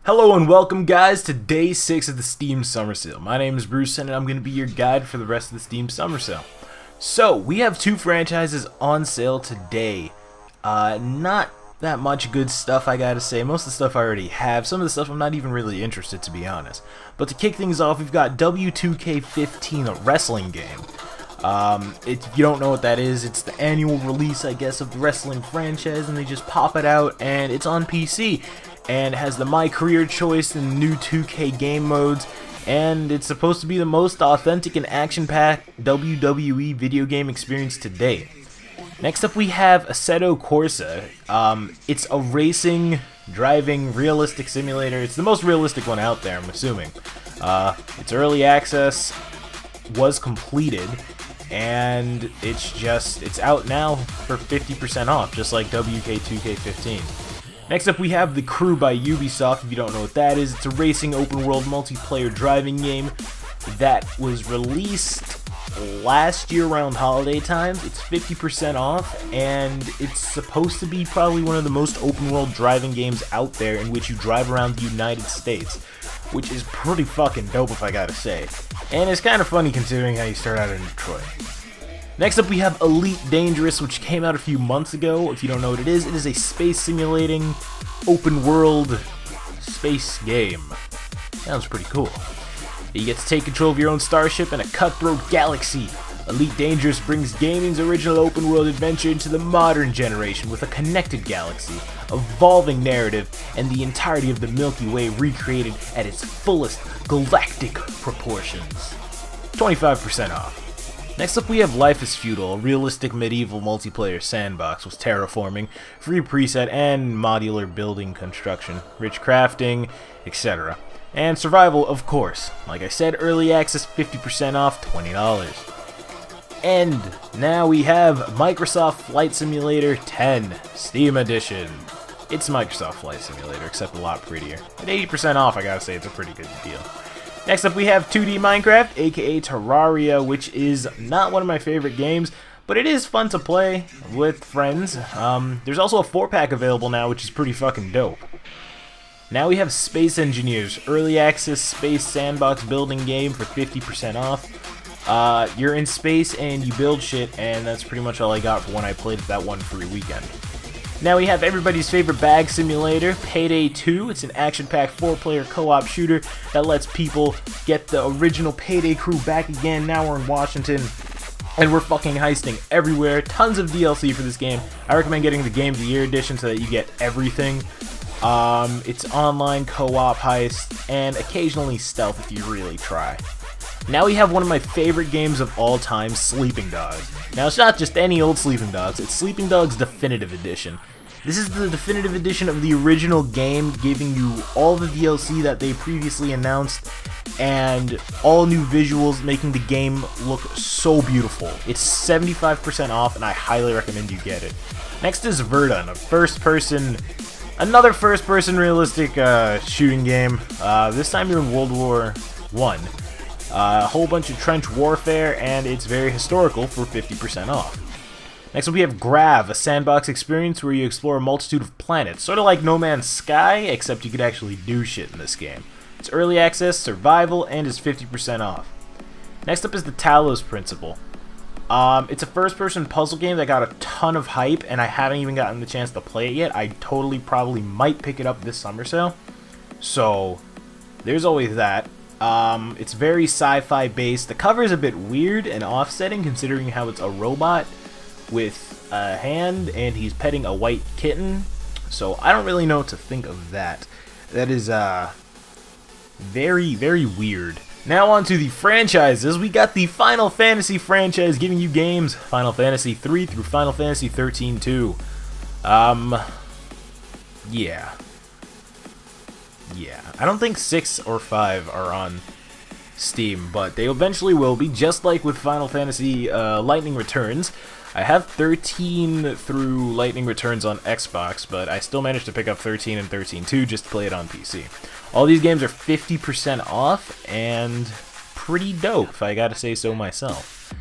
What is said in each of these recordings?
Hello and welcome guys to day 6 of the Steam Summer Sale. My name is Bruce and I'm going to be your guide for the rest of the Steam Summer Sale. So, we have 2 franchises on sale today. Not that much good stuff, I gotta say. Most of the stuff I already have. Some of the stuff I'm not even really interested, to be honest. But to kick things off, we've got W2K15, a wrestling game. If you don't know what that is, it's the annual release, I guess, of the wrestling franchise, and they just pop it out, and it's on PC. And has the My Career choice and new 2K game modes, and it's supposed to be the most authentic and action-packed WWE video game experience to date. Next up we have Assetto Corsa. It's a racing, driving, realistic simulator. It's the most realistic one out there, I'm assuming. Its early access was completed, and it's out now for 50% off, just like WK2K15. Next up we have The Crew by Ubisoft. If you don't know what that is, it's a racing open world multiplayer driving game that was released last year around holiday times. It's 50% off, and it's supposed to be probably one of the most open world driving games out there, in which you drive around the United States, which is pretty fucking dope if I gotta say. And it's kind of funny considering how you start out in Detroit. Next up we have Elite Dangerous, which came out a few months ago. If you don't know what it is a space simulating, open world space game. Sounds pretty cool. You get to take control of your own starship in a cutthroat galaxy. Elite Dangerous brings gaming's original open world adventure into the modern generation with a connected galaxy, evolving narrative, and the entirety of the Milky Way recreated at its fullest galactic proportions. 25% off. Next up we have Life is Feudal, a realistic medieval multiplayer sandbox with terraforming, free preset and modular building construction, rich crafting, etc. And survival, of course. Like I said, early access 50% off, $20. And now we have Microsoft Flight Simulator 10, Steam Edition. It's Microsoft Flight Simulator, except a lot prettier. At 80% off, I gotta say, it's a pretty good deal. Next up we have 2D Minecraft, aka Terraria, which is not one of my favorite games, but it is fun to play with friends. There's also a 4-pack available now, which is pretty fucking dope. Now we have Space Engineers, early access space sandbox building game for 50% off. You're in space and you build shit, and that's pretty much all I got for when I played that one free weekend. Now we have everybody's favorite bag simulator, Payday 2. It's an action-packed 4-player co-op shooter that lets people get the original Payday crew back again. Now we're in Washington, and we're fucking heisting everywhere. Tons of DLC for this game. I recommend getting the Game of the Year edition so that you get everything. It's online co-op heist, and occasionally stealth if you really try. Now we have one of my favorite games of all time, Sleeping Dogs. Now it's not just any old Sleeping Dogs, it's Sleeping Dogs Definitive Edition. This is the definitive edition of the original game, giving you all the DLC that they previously announced, and all new visuals, making the game look so beautiful. It's 75% off, and I highly recommend you get it. Next is Verdun, another first-person realistic shooting game. This time you're in World War I. A whole bunch of trench warfare, and it's very historical for 50% off. Next up we have Grav, a sandbox experience where you explore a multitude of planets, sort of like No Man's Sky, except you could actually do shit in this game. It's early access, survival, and is 50% off. Next up is the Talos Principle. It's a first-person puzzle game that got a ton of hype, and I haven't even gotten the chance to play it yet. I totally probably might pick it up this summer sale, so there's always that. It's very sci-fi based. The cover is a bit weird and offsetting considering how it's a robot with a hand and he's petting a white kitten, so I don't really know what to think of that. That is very, very weird. Now on to the franchises. We got the Final Fantasy franchise giving you games Final Fantasy 3 through Final Fantasy 13-2. Yeah, I don't think 6 or 5 are on Steam, but they eventually will be, just like with Final Fantasy Lightning Returns. I have 13 through Lightning Returns on Xbox, but I still managed to pick up 13 and 13-2 just to play it on PC. All these games are 50% off, and pretty dope, if I gotta say so myself.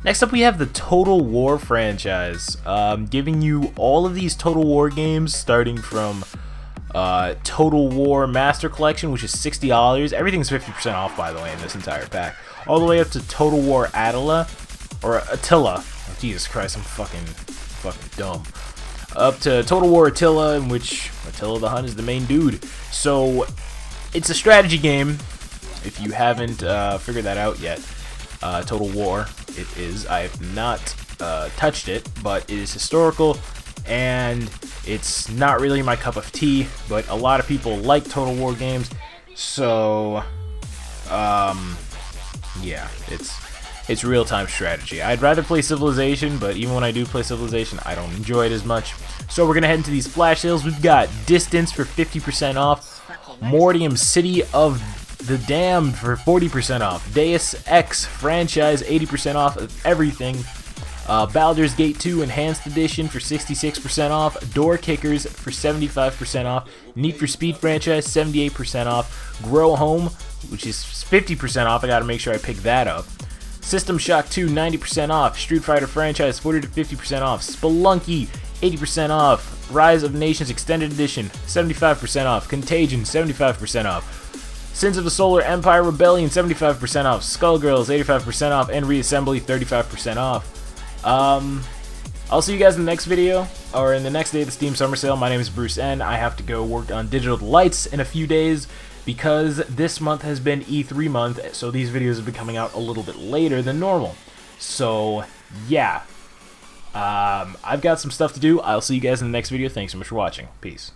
Next up we have the Total War franchise, giving you all of these Total War games starting from Total War Master Collection, which is $60. Everything's 50% off, by the way, in this entire pack. All the way up to Total War Attila, or Attila. Oh, Jesus Christ, I'm fucking dumb. Up to Total War Attila, in which Attila the Hun is the main dude. So, it's a strategy game, if you haven't figured that out yet. Total War, it is. I have not touched it, but it is historical, and it's not really my cup of tea, but a lot of people like Total War games, so, yeah, it's real-time strategy. I'd rather play Civilization, but even when I do play Civilization, I don't enjoy it as much. So we're going to head into these flash sales. We've got Distance for 50% off, Mortium City of the Damned for 40% off, Deus Ex franchise 80% off of everything, Baldur's Gate 2 Enhanced Edition for 66% off, Door Kickers for 75% off, Need for Speed franchise 78% off, Grow Home, which is 50% off, I gotta make sure I pick that up, System Shock 2 90% off, Street Fighter franchise 40 to 50% off, Spelunky 80% off, Rise of Nations Extended Edition 75% off, Contagion 75% off, Sins of the Solar Empire Rebellion 75% off, Skullgirls 85% off, and Reassembly 35% off. I'll see you guys in the next video, or in the next day of the Steam Summer Sale. My name is Bruce N. I have to go work on Digital Delights in a few days because this month has been E3 month, so these videos have been coming out a little bit later than normal. So, yeah. I've got some stuff to do. I'll see you guys in the next video. Thanks so much for watching. Peace.